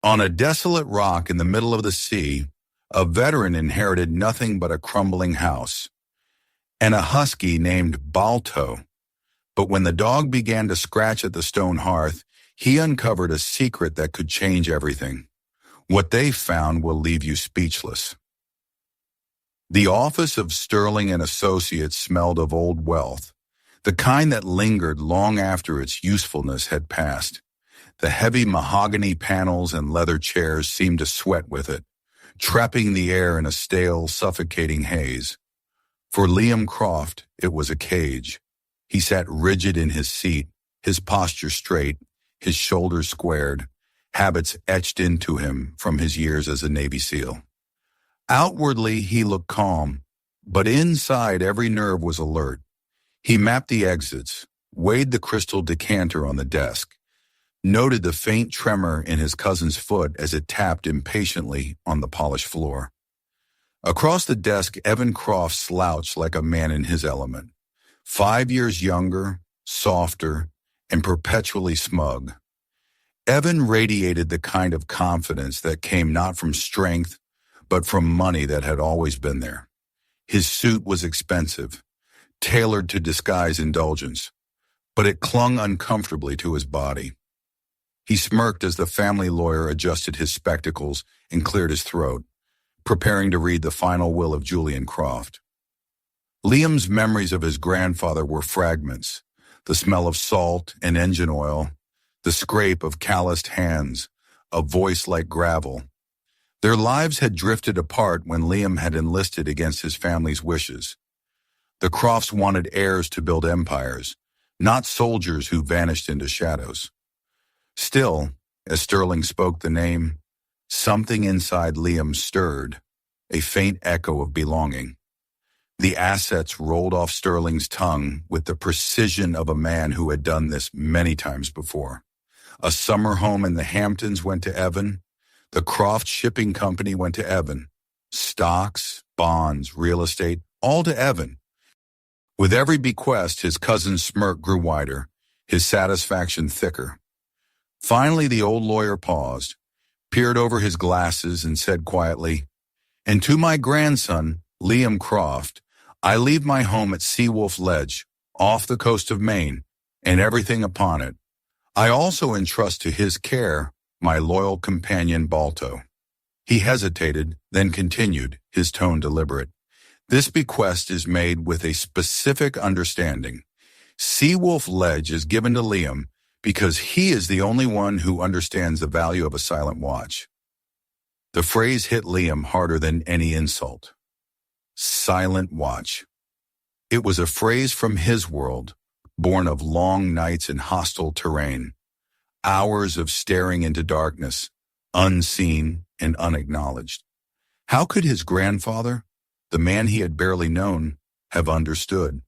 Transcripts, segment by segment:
On a desolate rock in the middle of the sea, a veteran inherited nothing but a crumbling house and a husky named Balto. But when the dog began to scratch at the stone hearth, he uncovered a secret that could change everything. What they found will leave you speechless. The office of Sterling and Associates smelled of old wealth, the kind that lingered long after its usefulness had passed. The heavy mahogany panels and leather chairs seemed to sweat with it, trapping the air in a stale, suffocating haze. For Liam Croft, it was a cage. He sat rigid in his seat, his posture straight, his shoulders squared, habits etched into him from his years as a Navy SEAL. Outwardly, he looked calm, but inside every nerve was alert. He mapped the exits, weighed the crystal decanter on the desk, noted the faint tremor in his cousin's foot as it tapped impatiently on the polished floor. Across the desk, Evan Croft slouched like a man in his element, 5 years younger, softer, and perpetually smug. Evan radiated the kind of confidence that came not from strength, but from money that had always been there. His suit was expensive, tailored to disguise indulgence, but it clung uncomfortably to his body. He smirked as the family lawyer adjusted his spectacles and cleared his throat, preparing to read the final will of Julian Croft. Liam's memories of his grandfather were fragments, the smell of salt and engine oil, the scrape of calloused hands, a voice like gravel. Their lives had drifted apart when Liam had enlisted against his family's wishes. The Crofts wanted heirs to build empires, not soldiers who vanished into shadows. Still, as Sterling spoke the name, something inside Liam stirred, a faint echo of belonging. The assets rolled off Sterling's tongue with the precision of a man who had done this many times before. A summer home in the Hamptons went to Evan. The Croft Shipping Company went to Evan. Stocks, bonds, real estate, all to Evan. With every bequest, his cousin's smirk grew wider, his satisfaction thicker. Finally, the old lawyer paused, peered over his glasses, and said quietly, "And to my grandson, Liam Croft, I leave my home at Seawolf Ledge, off the coast of Maine, and everything upon it. I also entrust to his care my loyal companion Balto." He hesitated, then continued, his tone deliberate. "This bequest is made with a specific understanding. Seawolf Ledge is given to Liam because he is the only one who understands the value of a silent watch." The phrase hit Liam harder than any insult. Silent watch. It was a phrase from his world, born of long nights in hostile terrain, hours of staring into darkness, unseen and unacknowledged. How could his grandfather, the man he had barely known, have understood?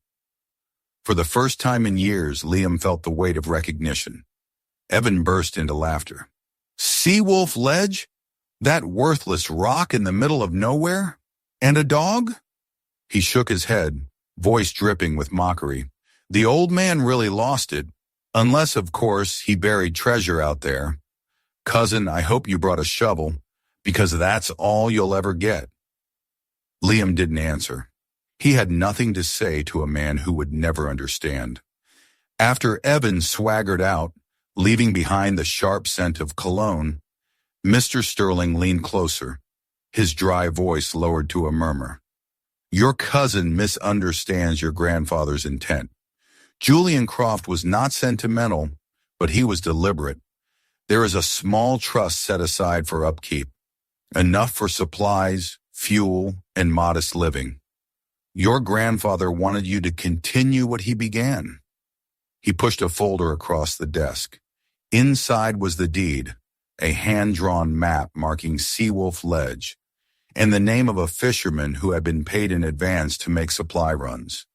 For the first time in years, Liam felt the weight of recognition. Evan burst into laughter. "Seawolf Ledge? That worthless rock in the middle of nowhere? And a dog?" He shook his head, voice dripping with mockery. "The old man really lost it, unless, of course, he buried treasure out there. Cousin, I hope you brought a shovel, because that's all you'll ever get." Liam didn't answer. He had nothing to say to a man who would never understand. After Evan swaggered out, leaving behind the sharp scent of cologne, Mr. Sterling leaned closer, his dry voice lowered to a murmur. "Your cousin misunderstands your grandfather's intent. Julian Croft was not sentimental, but he was deliberate. There is a small trust set aside for upkeep, enough for supplies, fuel, and modest living. Your grandfather wanted you to continue what he began." He pushed a folder across the desk. Inside was the deed, a hand-drawn map marking Seawolf Ledge, and the name of a fisherman who had been paid in advance to make supply runs.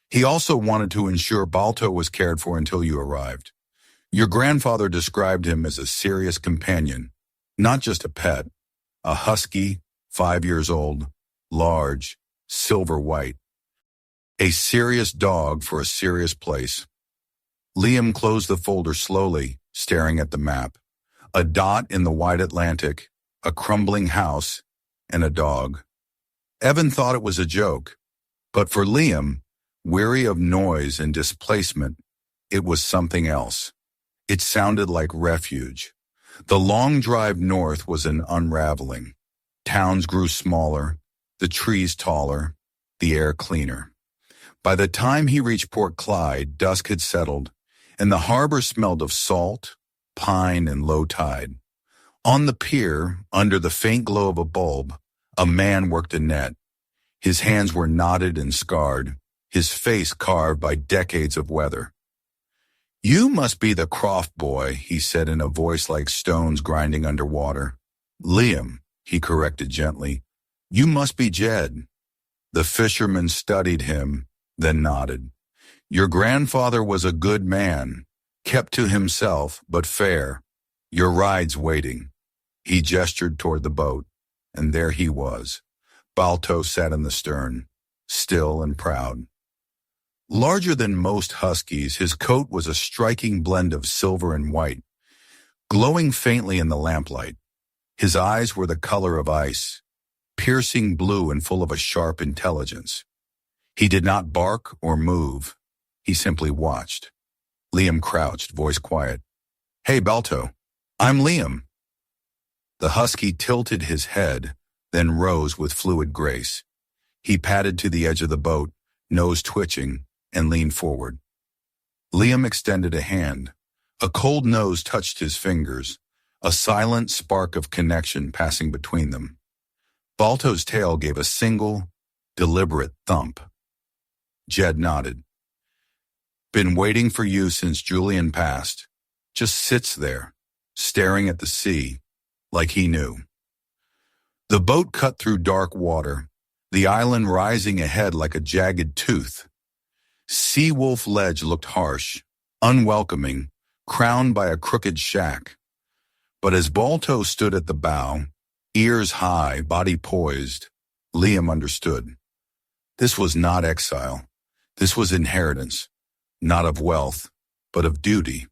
He also wanted to ensure Balto was cared for until you arrived. Your grandfather described him as a serious companion, not just a pet, a husky, 5 years old, large, silver white. A serious dog for a serious place. Liam closed the folder slowly, staring at the map. a dot in the wide Atlantic, a crumbling house, and a dog. Evan thought it was a joke, but for Liam, weary of noise and displacement, it was something else. It sounded like refuge. The long drive north was an unraveling. Towns grew smaller, the trees taller, the air cleaner. By the time he reached Port Clyde, dusk had settled, and the harbor smelled of salt, pine, and low tide. On the pier, under the faint glow of a bulb, a man worked a net. His hands were knotted and scarred, his face carved by decades of weather. "You must be the Croft boy," he said in a voice like stones grinding underwater. "Liam," he corrected gently. "You must be Jed." The fisherman studied him, then nodded. "Your grandfather was a good man, kept to himself, but fair. Your ride's waiting." He gestured toward the boat, and there he was. Balto sat in the stern, still and proud. Larger than most huskies, his coat was a striking blend of silver and white, glowing faintly in the lamplight. His eyes were the color of ice, piercing blue and full of a sharp intelligence. He did not bark or move. He simply watched. Liam crouched, voice quiet. "Hey, Balto, I'm Liam." The husky tilted his head, then rose with fluid grace. He padded to the edge of the boat, nose twitching, and leaned forward. Liam extended a hand. A cold nose touched his fingers, a silent spark of connection passing between them. Balto's tail gave a single, deliberate thump. Jed nodded. "Been waiting for you since Julian passed." Just sits there, staring at the sea, like he knew. The boat cut through dark water, the island rising ahead like a jagged tooth. Seawolf Ledge looked harsh, unwelcoming, crowned by a crooked shack. But as Balto stood at the bow, ears high, body poised, Liam understood. This was not exile. This was inheritance, not of wealth, but of duty.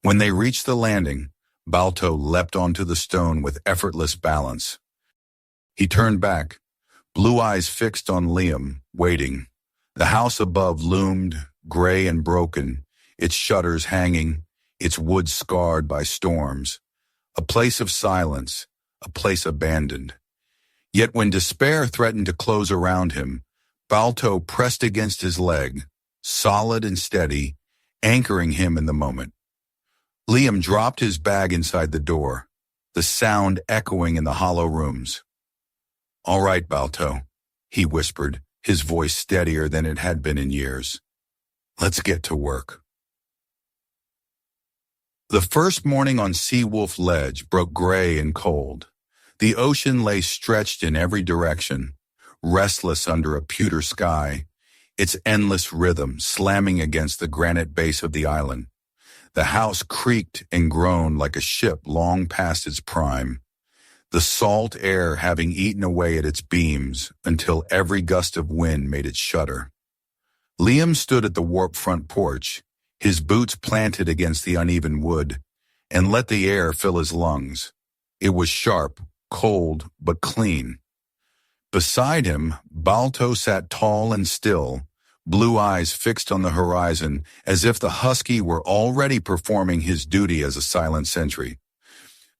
When they reached the landing, Balto leapt onto the stone with effortless balance. He turned back, blue eyes fixed on Liam, waiting. The house above loomed, gray and broken, its shutters hanging, its wood scarred by storms. A place of silence, a place abandoned. Yet when despair threatened to close around him, Balto pressed against his leg, solid and steady, anchoring him in the moment. Liam dropped his bag inside the door, the sound echoing in the hollow rooms. "All right, Balto," he whispered, his voice steadier than it had been in years. "Let's get to work." The first morning on Seawolf Ledge broke gray and cold. The ocean lay stretched in every direction, restless under a pewter sky, its endless rhythm slamming against the granite base of the island. The house creaked and groaned like a ship long past its prime, the salt air having eaten away at its beams until every gust of wind made it shudder. Liam stood at the warped front porch, his boots planted against the uneven wood, and let the air fill his lungs. It was sharp, cold, but clean. Beside him, Balto sat tall and still, blue eyes fixed on the horizon, as if the husky were already performing his duty as a silent sentry.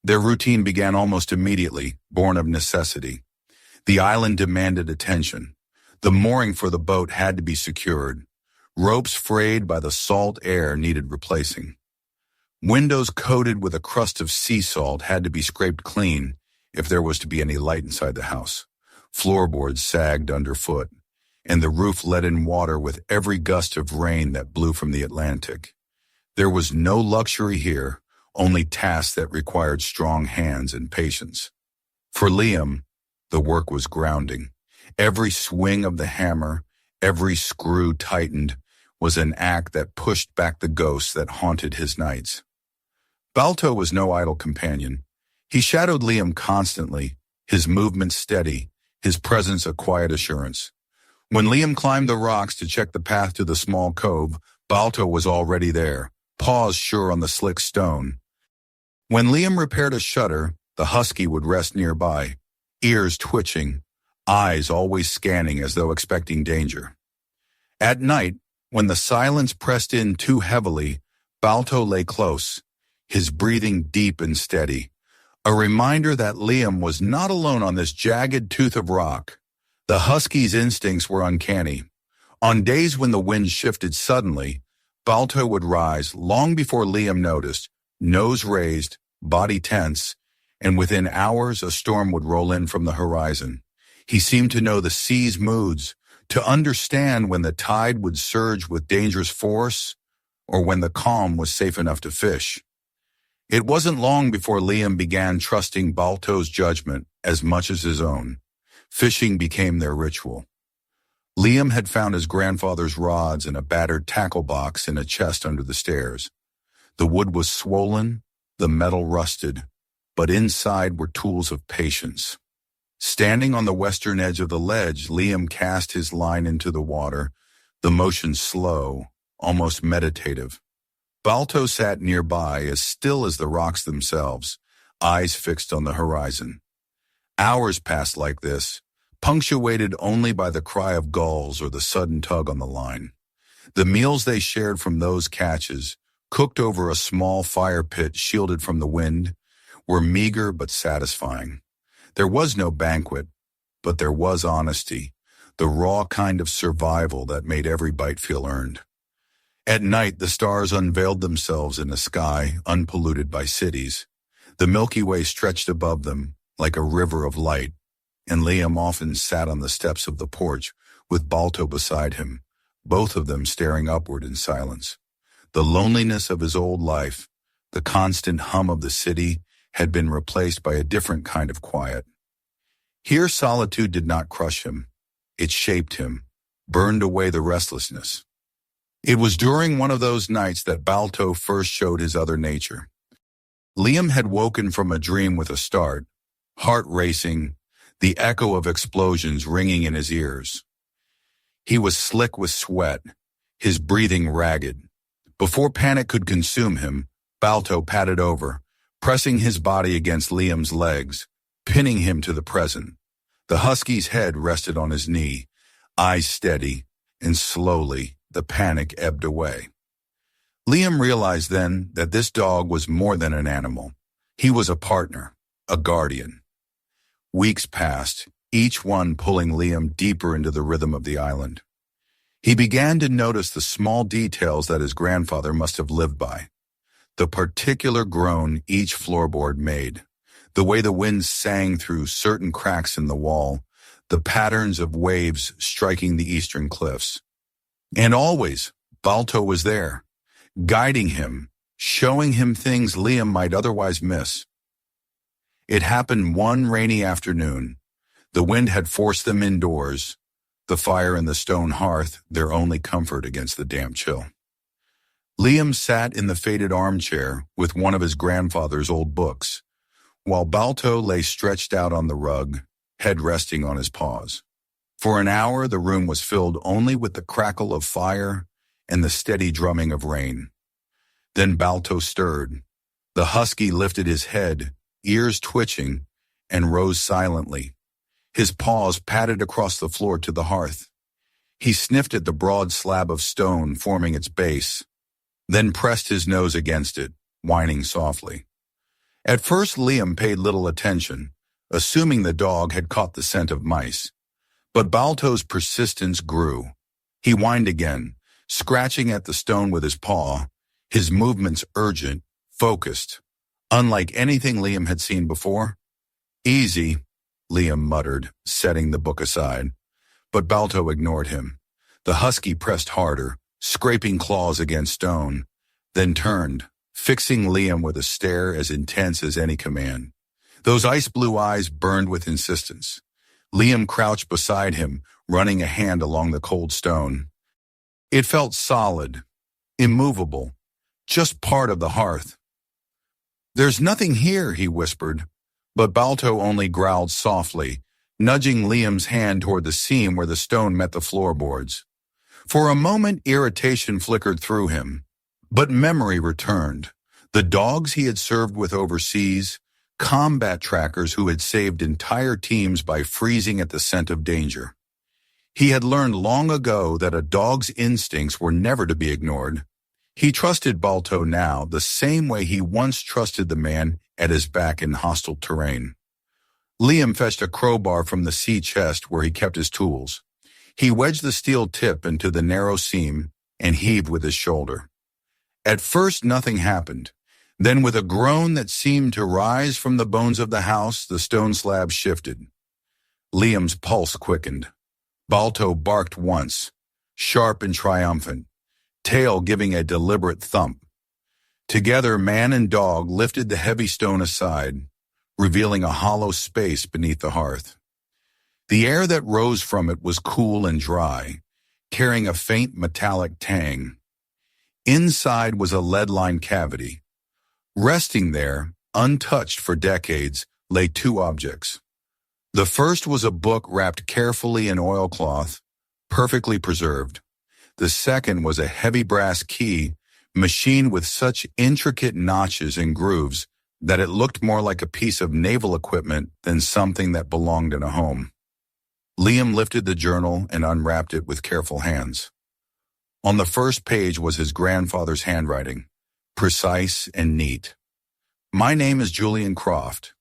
Their routine began almost immediately, born of necessity. The island demanded attention. The mooring for the boat had to be secured. Ropes frayed by the salt air needed replacing. Windows coated with a crust of sea salt had to be scraped clean if there was to be any light inside the house. Floorboards sagged underfoot, and the roof let in water with every gust of rain that blew from the Atlantic. There was no luxury here, only tasks that required strong hands and patience. For Liam, the work was grounding. Every swing of the hammer, every screw tightened, was an act that pushed back the ghosts that haunted his nights. Balto was no idle companion. He shadowed Liam constantly, his movements steady, his presence a quiet assurance. When Liam climbed the rocks to check the path to the small cove, Balto was already there, paws sure on the slick stone. When Liam repaired a shutter, the husky would rest nearby, ears twitching, eyes always scanning as though expecting danger. At night, when the silence pressed in too heavily, Balto lay close, his breathing deep and steady, a reminder that Liam was not alone on this jagged tooth of rock. The husky's instincts were uncanny. On days when the wind shifted suddenly, Balto would rise long before Liam noticed, nose raised, body tense, and within hours a storm would roll in from the horizon. He seemed to know the sea's moods, to understand when the tide would surge with dangerous force or when the calm was safe enough to fish. It wasn't long before Liam began trusting Balto's judgment as much as his own. Fishing became their ritual. Liam had found his grandfather's rods in a battered tackle box in a chest under the stairs. The wood was swollen, the metal rusted, but inside were tools of patience. Standing on the western edge of the ledge, Liam cast his line into the water, the motion slow, almost meditative. Balto sat nearby, as still as the rocks themselves, eyes fixed on the horizon. Hours passed like this, punctuated only by the cry of gulls or the sudden tug on the line. The meals they shared from those catches, cooked over a small fire pit shielded from the wind, were meager but satisfying. There was no banquet, but there was honesty, the raw kind of survival that made every bite feel earned. At night, the stars unveiled themselves in a sky unpolluted by cities. The Milky Way stretched above them like a river of light, and Liam often sat on the steps of the porch with Balto beside him, both of them staring upward in silence. The loneliness of his old life, the constant hum of the city, had been replaced by a different kind of quiet. Here solitude did not crush him. It shaped him, burned away the restlessness. It was during one of those nights that Balto first showed his other nature. Liam had woken from a dream with a start, heart racing, the echo of explosions ringing in his ears. He was slick with sweat, his breathing ragged. Before panic could consume him, Balto padded over, pressing his body against Liam's legs, pinning him to the present. The husky's head rested on his knee, eyes steady, and slowly the panic ebbed away. Liam realized then that this dog was more than an animal. He was a partner, a guardian. Weeks passed, each one pulling Liam deeper into the rhythm of the island. He began to notice the small details that his grandfather must have lived by. The particular groan each floorboard made, the way the wind sang through certain cracks in the wall, the patterns of waves striking the eastern cliffs. And always, Balto was there, guiding him, showing him things Liam might otherwise miss. It happened one rainy afternoon. The wind had forced them indoors, the fire in the stone hearth their only comfort against the damp chill. Liam sat in the faded armchair with one of his grandfather's old books, while Balto lay stretched out on the rug, head resting on his paws. For an hour, the room was filled only with the crackle of fire and the steady drumming of rain. Then Balto stirred. The husky lifted his head, ears twitching, and rose silently. His paws patted across the floor to the hearth. He sniffed at the broad slab of stone forming its base, then pressed his nose against it, whining softly. At first, Liam paid little attention, assuming the dog had caught the scent of mice. But Balto's persistence grew. He whined again, scratching at the stone with his paw, his movements urgent, focused, unlike anything Liam had seen before. "Easy," Liam muttered, setting the book aside. But Balto ignored him. The husky pressed harder, scraping claws against stone, then turned, fixing Liam with a stare as intense as any command. Those ice-blue eyes burned with insistence. Liam crouched beside him, running a hand along the cold stone. It felt solid, immovable, just part of the hearth. "There's nothing here," he whispered, but Balto only growled softly, nudging Liam's hand toward the seam where the stone met the floorboards. For a moment, irritation flickered through him, but memory returned. The dogs he had served with overseas, combat trackers who had saved entire teams by freezing at the scent of danger. He had learned long ago that a dog's instincts were never to be ignored. He trusted Balto now the same way he once trusted the man at his back in hostile terrain. Liam fetched a crowbar from the sea chest where he kept his tools. He wedged the steel tip into the narrow seam and heaved with his shoulder. At first, nothing happened. Then, with a groan that seemed to rise from the bones of the house, the stone slab shifted. Liam's pulse quickened. Balto barked once, sharp and triumphant, tail giving a deliberate thump. Together, man and dog lifted the heavy stone aside, revealing a hollow space beneath the hearth. The air that rose from it was cool and dry, carrying a faint metallic tang. Inside was a lead-lined cavity. Resting there, untouched for decades, lay two objects. The first was a book wrapped carefully in oilcloth, perfectly preserved. The second was a heavy brass key, machined with such intricate notches and grooves that it looked more like a piece of naval equipment than something that belonged in a home. Liam lifted the journal and unwrapped it with careful hands. On the first page was his grandfather's handwriting, precise and neat. My name is Julian Croft.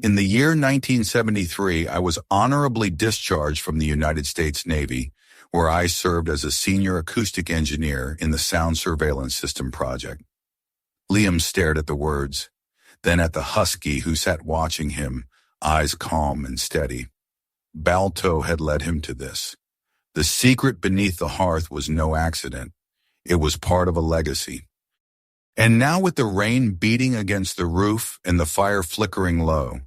In the year 1973, I was honorably discharged from the United States Navy, where I served as a senior acoustic engineer in the Sound Surveillance System project. Liam stared at the words, then at the Husky who sat watching him, eyes calm and steady. Balto had led him to this. The secret beneath the hearth was no accident. It was part of a legacy. And now, with the rain beating against the roof and the fire flickering low,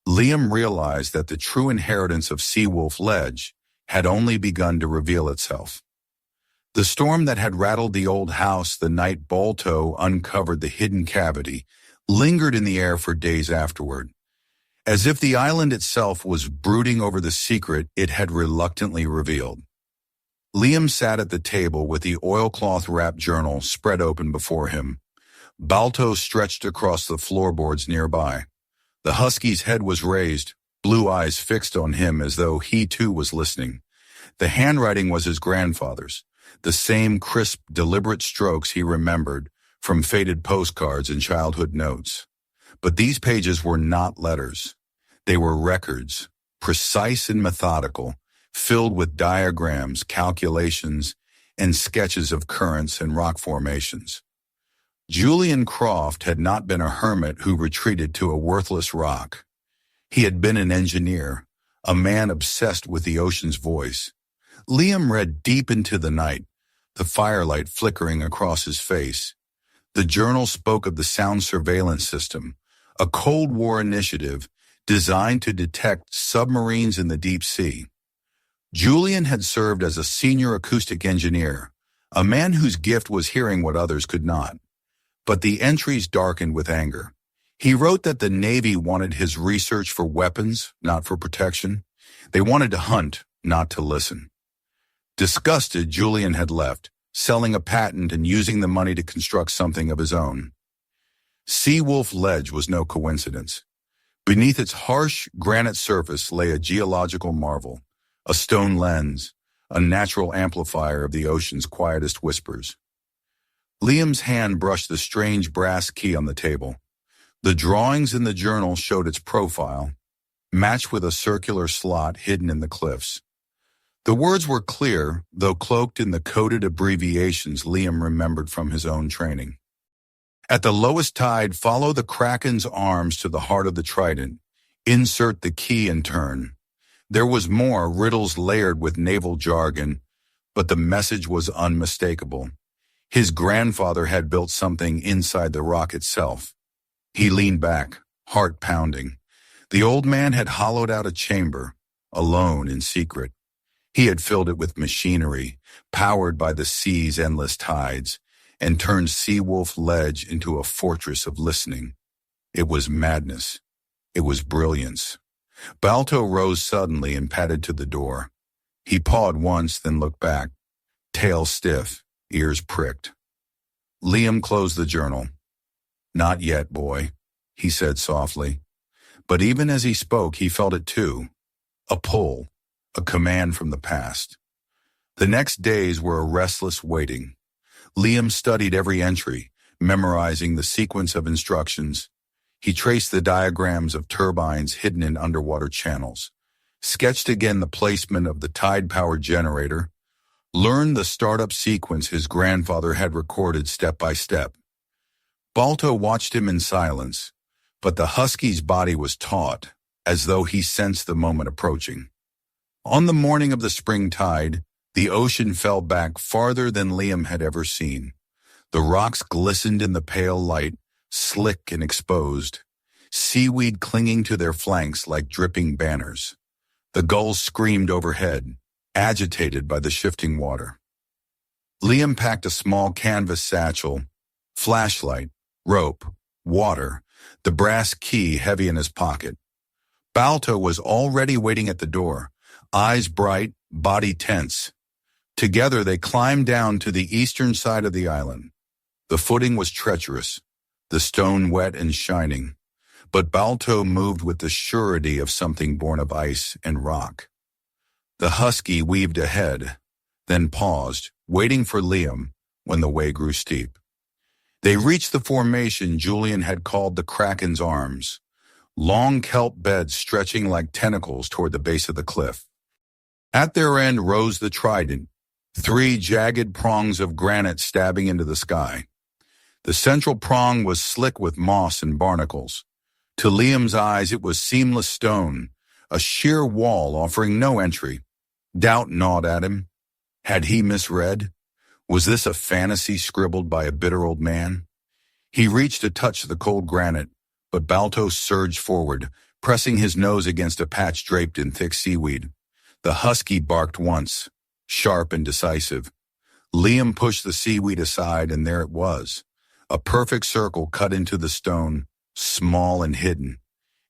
Liam realized that the true inheritance of Seawolf Ledge had only begun to reveal itself. The storm that had rattled the old house the night Balto uncovered the hidden cavity lingered in the air for days afterward, as if the island itself was brooding over the secret it had reluctantly revealed. Liam sat at the table with the oilcloth-wrapped journal spread open before him. Balto stretched across the floorboards nearby. The Husky's head was raised, blue eyes fixed on him as though he too was listening. The handwriting was his grandfather's, the same crisp, deliberate strokes he remembered from faded postcards and childhood notes. But these pages were not letters. They were records, precise and methodical, filled with diagrams, calculations, and sketches of currents and rock formations. Julian Croft had not been a hermit who retreated to a worthless rock. He had been an engineer, a man obsessed with the ocean's voice. Liam read deep into the night, the firelight flickering across his face. The journal spoke of the Sound Surveillance System, a Cold War initiative designed to detect submarines in the deep sea. Julian had served as a senior acoustic engineer, a man whose gift was hearing what others could not. But the entries darkened with anger. He wrote that the Navy wanted his research for weapons, not for protection. They wanted to hunt, not to listen. Disgusted, Julian had left, selling a patent and using the money to construct something of his own. Seawolf Ledge was no coincidence. Beneath its harsh granite surface lay a geological marvel, a stone lens, a natural amplifier of the ocean's quietest whispers. Liam's hand brushed the strange brass key on the table. The drawings in the journal showed its profile, matched with a circular slot hidden in the cliffs. The words were clear, though cloaked in the coded abbreviations Liam remembered from his own training. At the lowest tide, follow the Kraken's arms to the heart of the trident. Insert the key and turn. There was more, riddles layered with naval jargon, but the message was unmistakable. His grandfather had built something inside the rock itself. He leaned back, heart pounding. The old man had hollowed out a chamber, alone in secret. He had filled it with machinery, powered by the sea's endless tides, and turned Seawolf Ledge into a fortress of listening. It was madness. It was brilliance. Balto rose suddenly and padded to the door. He pawed once, then looked back, tail stiff, ears pricked. Liam closed the journal. "Not yet, boy," he said softly. But even as he spoke, he felt it too. A pull, a command from the past. The next days were a restless waiting. Liam studied every entry, memorizing the sequence of instructions. He traced the diagrams of turbines hidden in underwater channels, sketched again the placement of the tide-powered generator, learned the startup sequence his grandfather had recorded step by step. Balto watched him in silence, but the Husky's body was taut, as though he sensed the moment approaching. On the morning of the spring tide, the ocean fell back farther than Liam had ever seen. The rocks glistened in the pale light, slick and exposed, seaweed clinging to their flanks like dripping banners. The gulls screamed overhead, agitated by the shifting water. Liam packed a small canvas satchel, flashlight, rope, water, the brass key heavy in his pocket. Balto was already waiting at the door, eyes bright, body tense. Together they climbed down to the eastern side of the island. The footing was treacherous, the stone wet and shining, but Balto moved with the surety of something born of ice and rock. The Husky weaved ahead, then paused, waiting for Liam when the way grew steep. They reached the formation Julian had called the Kraken's Arms, long kelp beds stretching like tentacles toward the base of the cliff. At their end rose the trident, 3 jagged prongs of granite stabbing into the sky. The central prong was slick with moss and barnacles. To Liam's eyes it was seamless stone, a sheer wall offering no entry. Doubt gnawed at him. Had he misread? Was this a fantasy scribbled by a bitter old man? He reached to touch the cold granite, but Balto surged forward, pressing his nose against a patch draped in thick seaweed. The Husky barked once, sharp and decisive. Liam pushed the seaweed aside, and there it was, a perfect circle cut into the stone, small and hidden,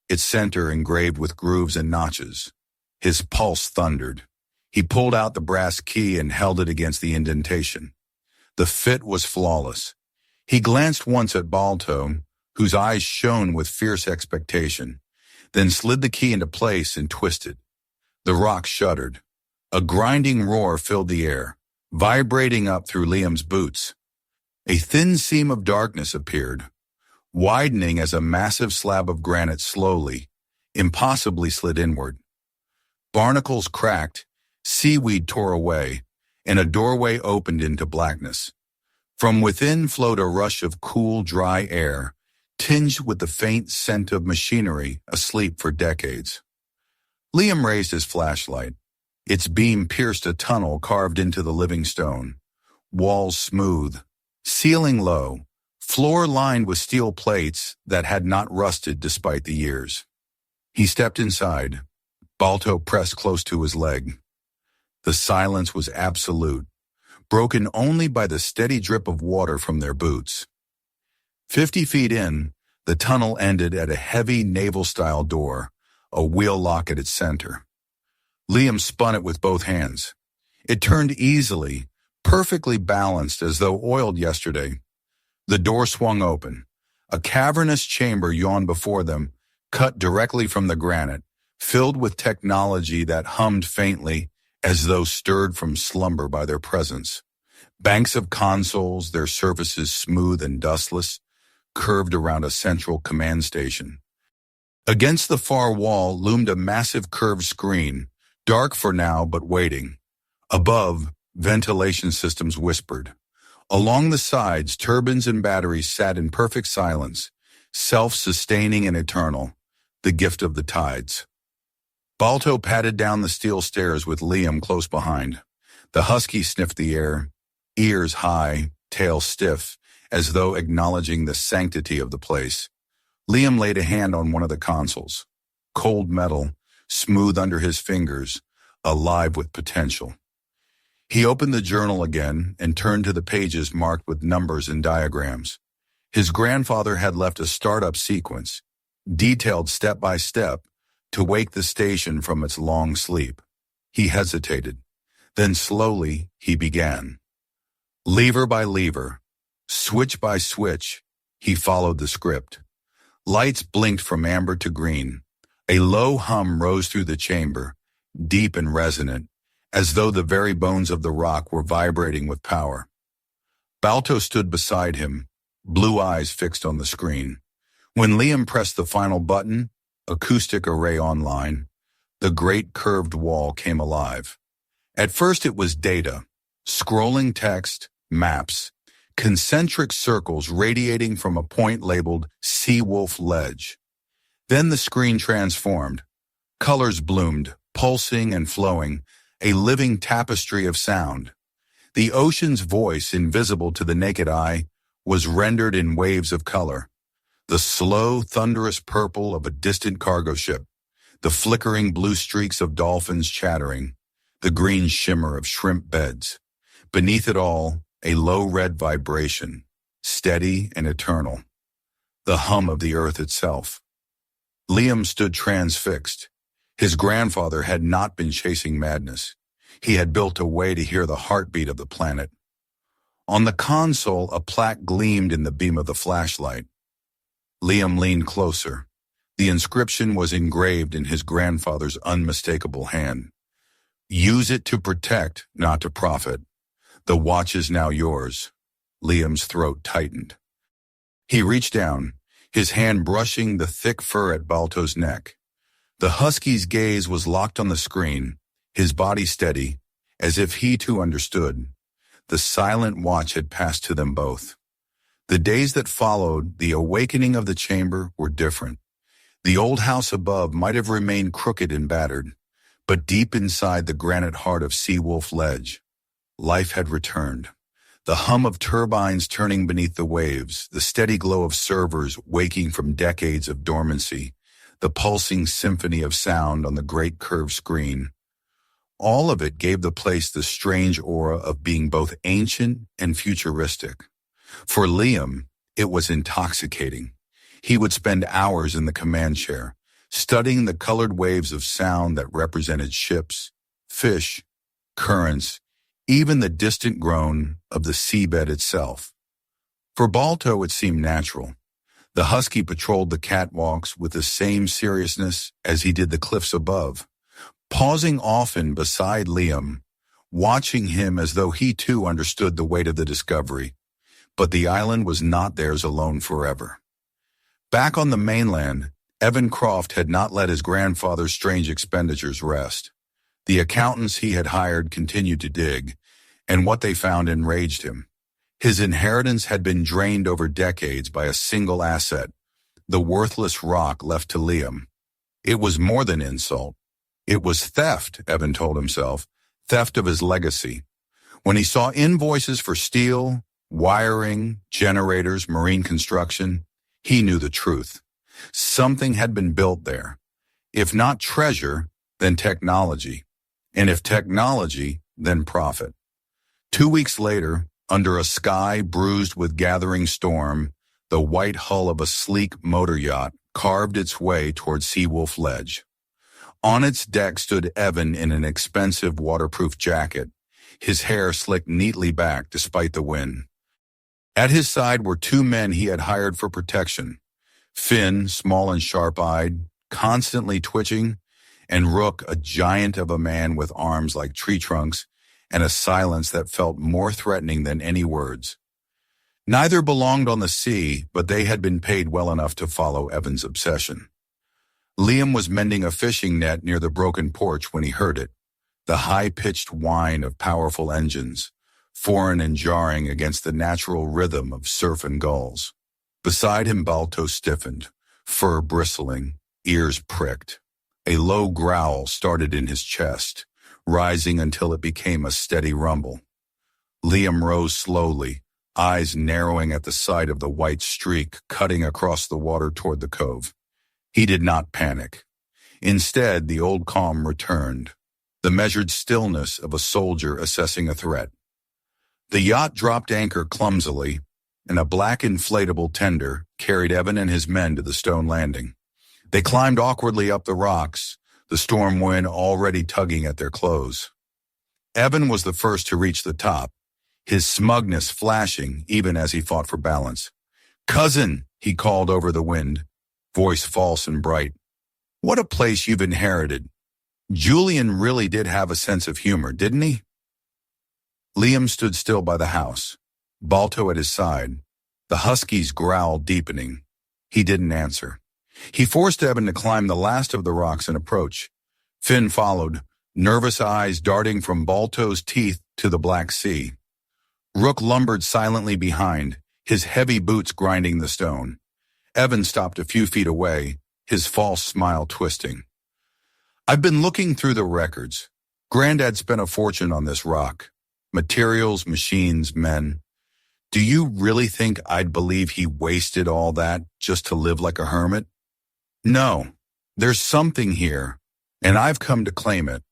its center engraved with grooves and notches. His pulse thundered. He pulled out the brass key and held it against the indentation. The fit was flawless. He glanced once at Balto, whose eyes shone with fierce expectation, then slid the key into place and twisted. The rock shuddered. A grinding roar filled the air, vibrating up through Liam's boots. A thin seam of darkness appeared, widening as a massive slab of granite slowly, impossibly slid inward. Barnacles cracked, seaweed tore away, and a doorway opened into blackness. From within flowed a rush of cool, dry air, tinged with the faint scent of machinery asleep for decades. Liam raised his flashlight. Its beam pierced a tunnel carved into the living stone. Walls smooth, ceiling low, floor lined with steel plates that had not rusted despite the years. He stepped inside. Balto pressed close to his leg. The silence was absolute, broken only by the steady drip of water from their boots. 50 feet in, the tunnel ended at a heavy naval-style door, a wheel lock at its center. Liam spun it with both hands. It turned easily, perfectly balanced as though oiled yesterday. The door swung open. A cavernous chamber yawned before them, cut directly from the granite, filled with technology that hummed faintly as though stirred from slumber by their presence. Banks of consoles, their surfaces smooth and dustless, curved around a central command station. Against the far wall loomed a massive curved screen, dark for now but waiting. Above, ventilation systems whispered. Along the sides, turbines and batteries sat in perfect silence, self-sustaining and eternal, the gift of the tides. Balto padded down the steel stairs with Liam close behind. The Husky sniffed the air, ears high, tail stiff, as though acknowledging the sanctity of the place. Liam laid a hand on one of the consoles. Cold metal, smooth under his fingers, alive with potential. He opened the journal again and turned to the pages marked with numbers and diagrams. His grandfather had left a startup sequence, detailed step by step, to wake the station from its long sleep. He hesitated. Then slowly he began. Lever by lever, switch by switch, He followed the script. Lights blinked from amber to green. A low hum rose through the chamber, deep and resonant, as though the very bones of the rock were vibrating with power. Balto stood beside him, blue eyes fixed on the screen. When Liam pressed the final button, acoustic array online, the great curved wall came alive. At first it was data, scrolling text, maps, concentric circles radiating from a point labeled Seawolf Ledge. Then the screen transformed. Colors bloomed, pulsing and flowing, a living tapestry of sound. The ocean's voice, invisible to the naked eye, was rendered in waves of color. The slow, thunderous purple of a distant cargo ship, the flickering blue streaks of dolphins chattering, the green shimmer of shrimp beds. Beneath it all, a low red vibration, steady and eternal, the hum of the earth itself. Liam stood transfixed. His grandfather had not been chasing madness. He had built a way to hear the heartbeat of the planet. On the console, a plaque gleamed in the beam of the flashlight. Liam leaned closer. The inscription was engraved in his grandfather's unmistakable hand. Use it to protect, not to profit. The watch is now yours. Liam's throat tightened. He reached down, his hand brushing the thick fur at Balto's neck. The Husky's gaze was locked on the screen, his body steady, as if he too understood. The silent watch had passed to them both. The days that followed the awakening of the chamber were different. The old house above might have remained crooked and battered, but deep inside the granite heart of Seawolf Ledge, life had returned. The hum of turbines turning beneath the waves, the steady glow of servers waking from decades of dormancy, the pulsing symphony of sound on the great curved screen. All of it gave the place the strange aura of being both ancient and futuristic. For Liam, it was intoxicating. He would spend hours in the command chair, studying the colored waves of sound that represented ships, fish, currents, even the distant groan of the seabed itself. For Balto, it seemed natural. The Husky patrolled the catwalks with the same seriousness as he did the cliffs above, pausing often beside Liam, watching him as though he too understood the weight of the discovery. But the island was not theirs alone forever. Back on the mainland, Evan Croft had not let his grandfather's strange expenditures rest. The accountants he had hired continued to dig, and what they found enraged him. His inheritance had been drained over decades by a single asset, the worthless rock left to Liam. It was more than insult. It was theft, Evan told himself, theft of his legacy. When he saw invoices for steel, wiring, generators, marine construction, he knew the truth. Something had been built there. If not treasure, then technology. And if technology, then profit. 2 weeks later, under a sky bruised with gathering storm, the white hull of a sleek motor yacht carved its way toward Seawolf Ledge. On its deck stood Evan in an expensive waterproof jacket, his hair slicked neatly back despite the wind. At his side were 2 men he had hired for protection, Finn, small and sharp-eyed, constantly twitching, and Rook, a giant of a man with arms like tree trunks and a silence that felt more threatening than any words. Neither belonged on the sea, but they had been paid well enough to follow Evan's obsession. Liam was mending a fishing net near the broken porch when he heard it, the high-pitched whine of powerful engines, foreign and jarring against the natural rhythm of surf and gulls. Beside him, Balto stiffened, fur bristling, ears pricked. A low growl started in his chest, rising until it became a steady rumble. Liam rose slowly, eyes narrowing at the sight of the white streak cutting across the water toward the cove. He did not panic. Instead, the old calm returned, the measured stillness of a soldier assessing a threat. The yacht dropped anchor clumsily, and a black inflatable tender carried Evan and his men to the stone landing. They climbed awkwardly up the rocks, the storm wind already tugging at their clothes. Evan was the first to reach the top, his smugness flashing even as he fought for balance. "Cousin," he called over the wind, voice false and bright. "What a place you've inherited." Julian really did have a sense of humor, didn't he? Liam stood still by the house, Balto at his side, the Husky's growl deepening. He didn't answer. He forced Evan to climb the last of the rocks and approach. Finn followed, nervous eyes darting from Balto's teeth to the Black Sea. Rook lumbered silently behind, his heavy boots grinding the stone. Evan stopped a few feet away, his false smile twisting. "I've been looking through the records. Granddad spent a fortune on this rock. Materials, machines, men. Do you really think I'd believe he wasted all that just to live like a hermit? No, there's something here, and I've come to claim it."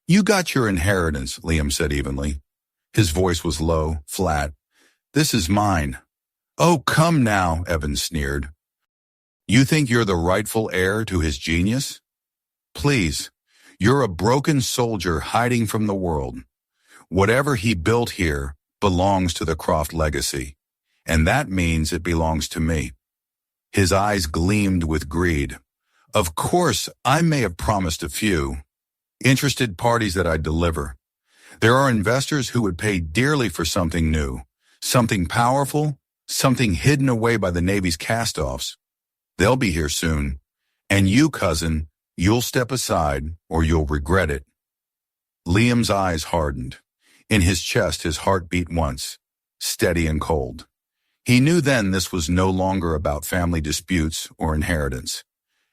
"You got your inheritance," Liam said evenly. His voice was low, flat. "This is mine." "Oh, come now," Evan sneered. "You think you're the rightful heir to his genius? Please, you're a broken soldier hiding from the world. Whatever he built here belongs to the Croft legacy, and that means it belongs to me." His eyes gleamed with greed. "Of course, I may have promised a few interested parties that I'd deliver. There are investors who would pay dearly for something new, something powerful, something hidden away by the Navy's cast-offs. They'll be here soon. And you, cousin, you'll step aside or you'll regret it." Liam's eyes hardened. In his chest, his heart beat once, steady and cold. He knew then this was no longer about family disputes or inheritance.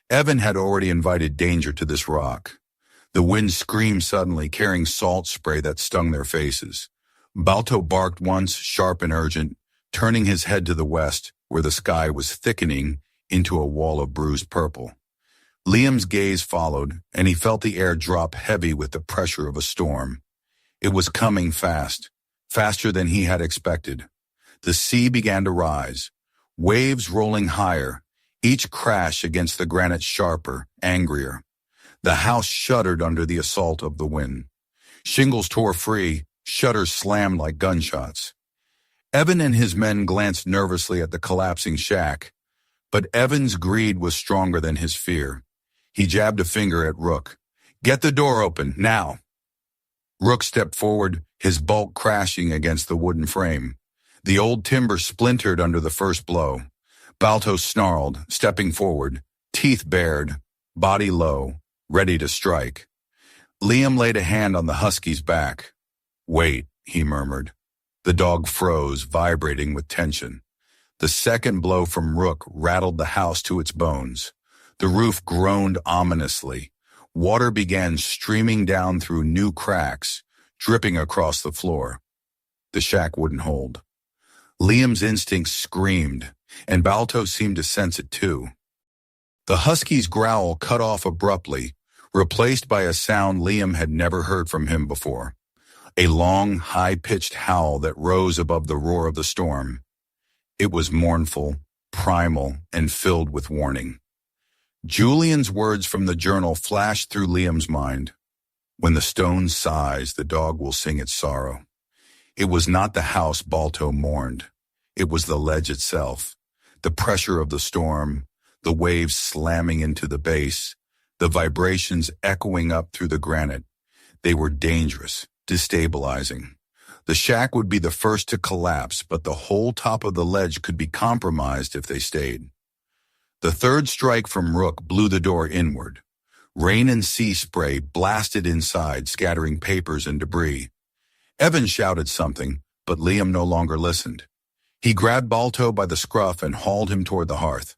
Evan had already invited danger to this rock. The wind screamed suddenly, carrying salt spray that stung their faces. Balto barked once, sharp and urgent, turning his head to the west, where the sky was thickening into a wall of bruised purple. Liam's gaze followed, and he felt the air drop heavy with the pressure of a storm. It was coming fast, faster than he had expected. The sea began to rise, waves rolling higher, each crash against the granite sharper, angrier. The house shuddered under the assault of the wind. Shingles tore free, shutters slammed like gunshots. Evan and his men glanced nervously at the collapsing shack, but Evan's greed was stronger than his fear. He jabbed a finger at Rook. "Get the door open, now." Rook stepped forward, his bulk crashing against the wooden frame. The old timber splintered under the first blow. Balto snarled, stepping forward, teeth bared, body low, ready to strike. Liam laid a hand on the Husky's back. "Wait," he murmured. The dog froze, vibrating with tension. The second blow from Rook rattled the house to its bones. The roof groaned ominously. Water began streaming down through new cracks, dripping across the floor. The shack wouldn't hold. Liam's instincts screamed, and Balto seemed to sense it too. The Husky's growl cut off abruptly, replaced by a sound Liam had never heard from him before. A long, high-pitched howl that rose above the roar of the storm. It was mournful, primal, and filled with warning. Julian's words from the journal flashed through Liam's mind. "When the stone sighs, the dog will sing its sorrow." It was not the house Balto mourned. It was the ledge itself. The pressure of the storm, the waves slamming into the base, the vibrations echoing up through the granite. They were dangerous, destabilizing. The shack would be the first to collapse, but the whole top of the ledge could be compromised if they stayed. The third strike from Rook blew the door inward. Rain and sea spray blasted inside, scattering papers and debris. Evan shouted something, but Liam no longer listened. He grabbed Balto by the scruff and hauled him toward the hearth.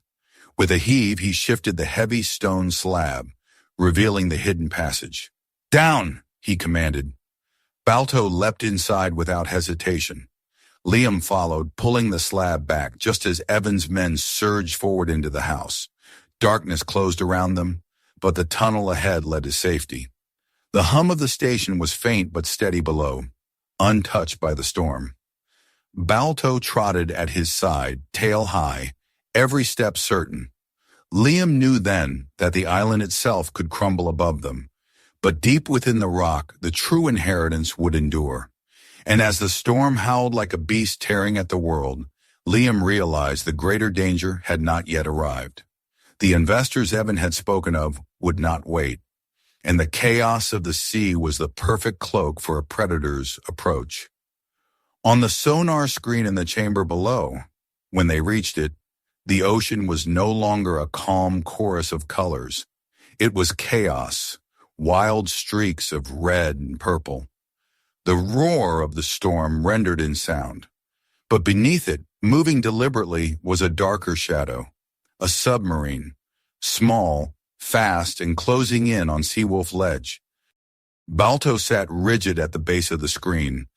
With a heave, he shifted the heavy stone slab, revealing the hidden passage. "Down!" he commanded. Balto leapt inside without hesitation. Liam followed, pulling the slab back just as Evan's men surged forward into the house. Darkness closed around them, but the tunnel ahead led to safety. The hum of the station was faint but steady below, untouched by the storm. Balto trotted at his side, tail high, every step certain. Liam knew then that the island itself could crumble above them, but deep within the rock, the true inheritance would endure. And as the storm howled like a beast tearing at the world, Liam realized the greater danger had not yet arrived. The investors Evan had spoken of would not wait, and the chaos of the sea was the perfect cloak for a predator's approach. On the sonar screen in the chamber below, when they reached it, the ocean was no longer a calm chorus of colors. It was chaos, wild streaks of red and purple. The roar of the storm rendered in sound, but beneath it, moving deliberately, was a darker shadow, a submarine, small, fast, and closing in on Seawolf Ledge. Balto sat rigid at the base of the screen,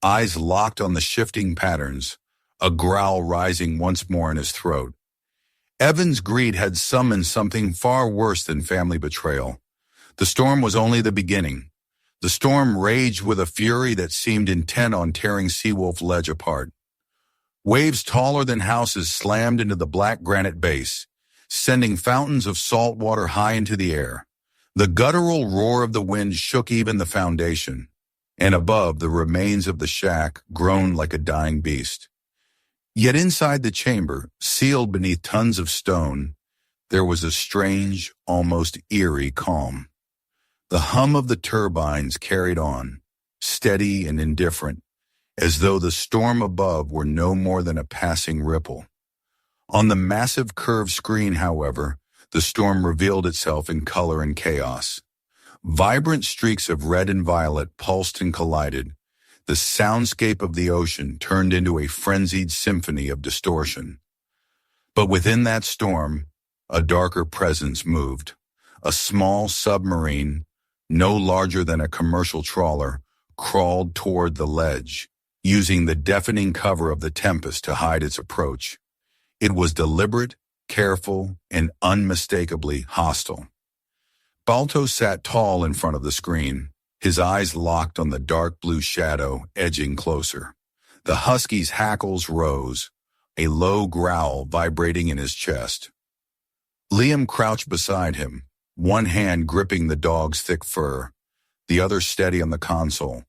eyes locked on the shifting patterns, a growl rising once more in his throat. Evan's greed had summoned something far worse than family betrayal. The storm was only the beginning. The storm raged with a fury that seemed intent on tearing Seawolf Ledge apart. Waves taller than houses slammed into the black granite base, sending fountains of salt water high into the air. The guttural roar of the wind shook even the foundation, and above, the remains of the shack groaned like a dying beast. Yet inside the chamber, sealed beneath tons of stone, there was a strange, almost eerie calm. The hum of the turbines carried on, steady and indifferent, as though the storm above were no more than a passing ripple. On the massive curved screen, however, the storm revealed itself in color and chaos. Vibrant streaks of red and violet pulsed and collided. The soundscape of the ocean turned into a frenzied symphony of distortion. But within that storm, a darker presence moved. A small submarine, no larger than a commercial trawler, crawled toward the ledge, using the deafening cover of the tempest to hide its approach. It was deliberate, careful, and unmistakably hostile. Balto sat tall in front of the screen, his eyes locked on the dark blue shadow edging closer. The Husky's hackles rose, a low growl vibrating in his chest. Liam crouched beside him, one hand gripping the dog's thick fur, the other steady on the console.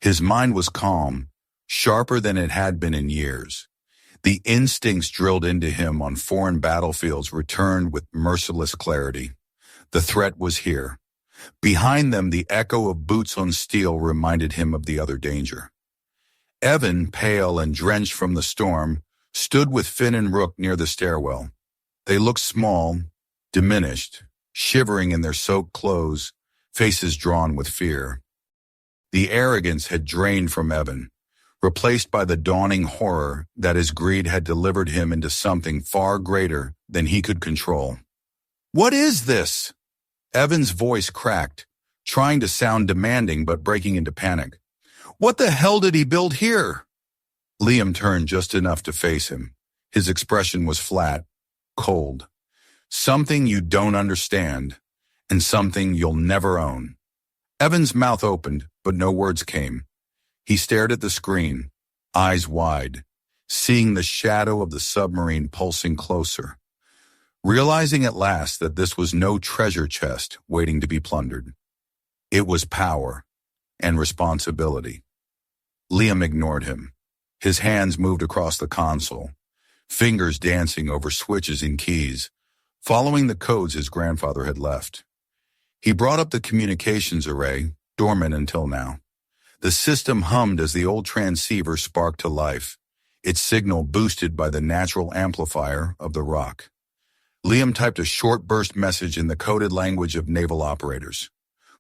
His mind was calm, sharper than it had been in years. The instincts drilled into him on foreign battlefields returned with merciless clarity. The threat was here. Behind them, the echo of boots on steel reminded him of the other danger. Evan, pale and drenched from the storm, stood with Finn and Rook near the stairwell. They looked small, diminished, shivering in their soaked clothes, faces drawn with fear. The arrogance had drained from Evan, replaced by the dawning horror that his greed had delivered him into something far greater than he could control. "What is this?" Evan's voice cracked, trying to sound demanding but breaking into panic. "What the hell did he build here?" Liam turned just enough to face him. His expression was flat, cold. "Something you don't understand, and something you'll never own." Evan's mouth opened, but no words came. He stared at the screen, eyes wide, seeing the shadow of the submarine pulsing closer, realizing at last that this was no treasure chest waiting to be plundered. It was power and responsibility. Liam ignored him. His hands moved across the console, fingers dancing over switches and keys, following the codes his grandfather had left. He brought up the communications array, dormant until now. The system hummed as the old transceiver sparked to life, its signal boosted by the natural amplifier of the rock. Liam typed a short burst message in the coded language of naval operators.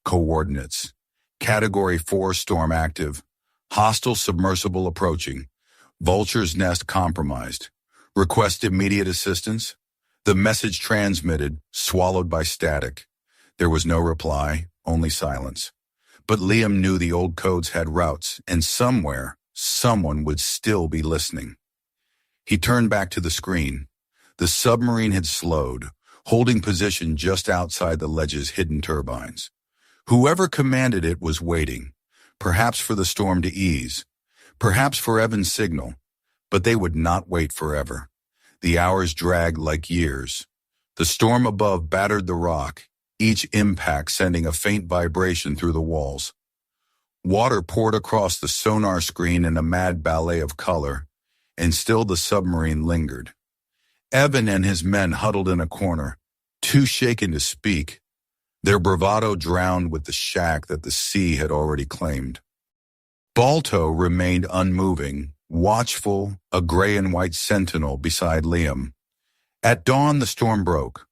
Coordinates. Category 4 storm active. Hostile submersible approaching. Vulture's nest compromised. Request immediate assistance. The message transmitted, swallowed by static. There was no reply, only silence. But Liam knew the old codes had routes, and somewhere, someone would still be listening. He turned back to the screen. The submarine had slowed, holding position just outside the ledge's hidden turbines. Whoever commanded it was waiting, perhaps for the storm to ease, perhaps for Evan's signal, but they would not wait forever. The hours dragged like years. The storm above battered the rock, each impact sending a faint vibration through the walls. Water poured across the sonar screen in a mad ballet of color, and still the submarine lingered. Evan and his men huddled in a corner, too shaken to speak, their bravado drowned with the shack that the sea had already claimed. Balto remained unmoving, watchful, a gray and white sentinel beside Liam. At dawn, the storm broke.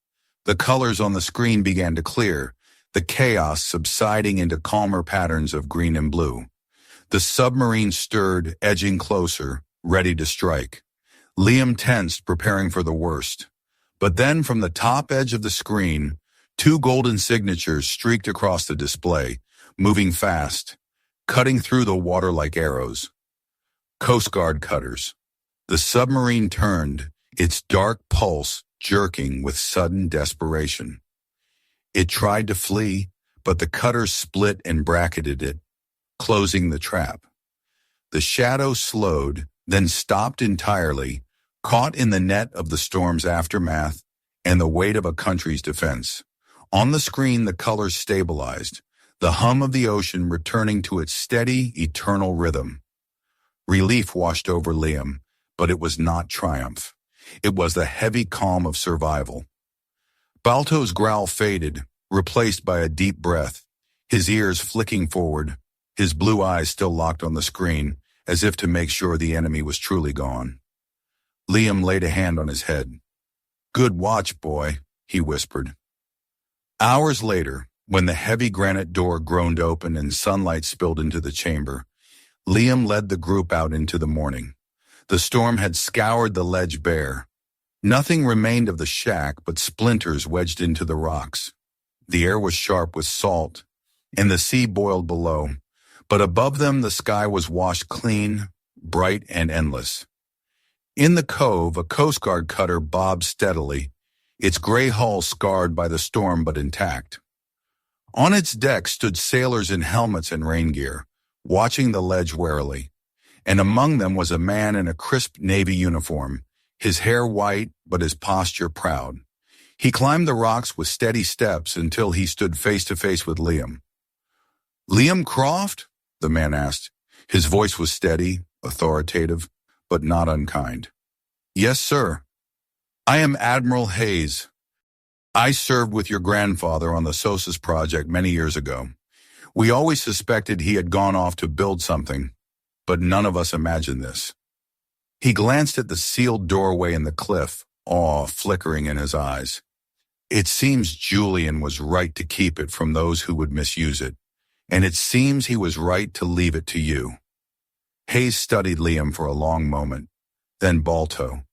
The colors on the screen began to clear, the chaos subsiding into calmer patterns of green and blue. The submarine stirred, edging closer, ready to strike. Liam tensed, preparing for the worst. But then from the top edge of the screen, two golden signatures streaked across the display, moving fast, cutting through the water like arrows. Coast Guard cutters. The submarine turned, its dark pulse jerking with sudden desperation. It tried to flee, but the cutters split and bracketed it, closing the trap. The shadow slowed, then stopped entirely, caught in the net of the storm's aftermath and the weight of a country's defense. On the screen, the colors stabilized, the hum of the ocean returning to its steady, eternal rhythm. Relief washed over Liam, but it was not triumph. It was the heavy calm of survival. Balto's growl faded, replaced by a deep breath, his ears flicking forward, his blue eyes still locked on the screen, as if to make sure the enemy was truly gone. Liam laid a hand on his head. "Good watch, boy," he whispered. Hours later, when the heavy granite door groaned open and sunlight spilled into the chamber, Liam led the group out into the morning. The storm had scoured the ledge bare. Nothing remained of the shack but splinters wedged into the rocks. The air was sharp with salt, and the sea boiled below, but above them the sky was washed clean, bright, and endless. In the cove, a Coast Guard cutter bobbed steadily, its gray hull scarred by the storm but intact. On its deck stood sailors in helmets and rain gear, watching the ledge warily, and among them was a man in a crisp navy uniform, his hair white but his posture proud. He climbed the rocks with steady steps until he stood face to face with Liam. "Liam Croft?" the man asked. His voice was steady, authoritative, but not unkind. "Yes, sir. I am Admiral Hayes. I served with your grandfather on the SOSUS project many years ago. We always suspected he had gone off to build something, but none of us imagined this." He glanced at the sealed doorway in the cliff, awe flickering in his eyes. "It seems Julian was right to keep it from those who would misuse it, and it seems he was right to leave it to you." Hayes studied Liam for a long moment, then Balto.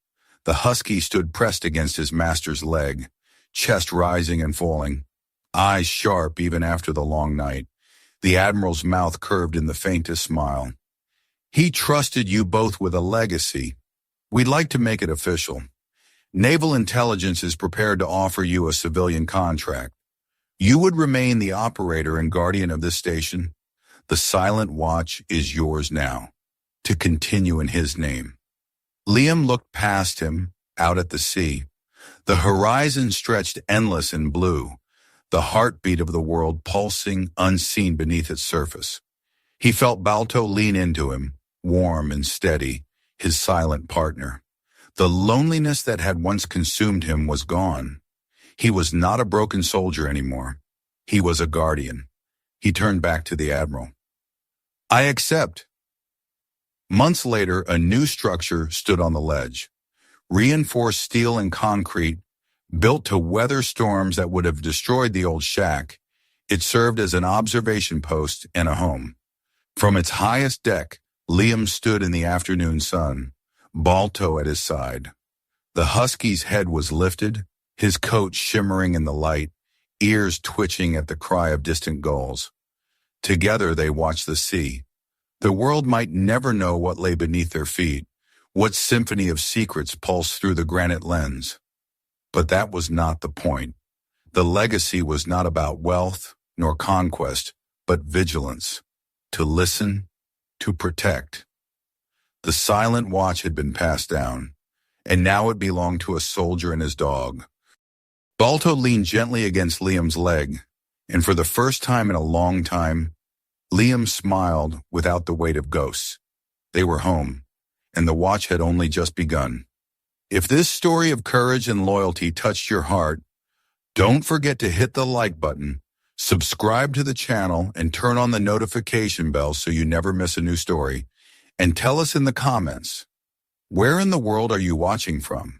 The Husky stood pressed against his master's leg, chest rising and falling, eyes sharp even after the long night. The Admiral's mouth curved in the faintest smile. "He trusted you both with a legacy. We'd like to make it official. Naval Intelligence is prepared to offer you a civilian contract. You would remain the operator and guardian of this station. The Silent Watch is yours now, to continue in his name." Liam looked past him, out at the sea. The horizon stretched endless and blue, the heartbeat of the world pulsing unseen beneath its surface. He felt Balto lean into him, warm and steady, his silent partner. The loneliness that had once consumed him was gone. He was not a broken soldier anymore. He was a guardian. He turned back to the Admiral. "I accept." Months later, a new structure stood on the ledge. Reinforced steel and concrete, built to weather storms that would have destroyed the old shack, it served as an observation post and a home. From its highest deck, Liam stood in the afternoon sun, Balto at his side. The Husky's head was lifted, his coat shimmering in the light, ears twitching at the cry of distant gulls. Together they watched the sea. The world might never know what lay beneath their feet, what symphony of secrets pulsed through the granite lens. But that was not the point. The legacy was not about wealth nor conquest, but vigilance. To listen, to protect. The Silent Watch had been passed down, and now it belonged to a soldier and his dog. Balto leaned gently against Liam's leg, and for the first time in a long time, Liam smiled without the weight of ghosts. They were home, and the watch had only just begun. If this story of courage and loyalty touched your heart, don't forget to hit the like button, subscribe to the channel, and turn on the notification bell so you never miss a new story. And tell us in the comments, where in the world are you watching from?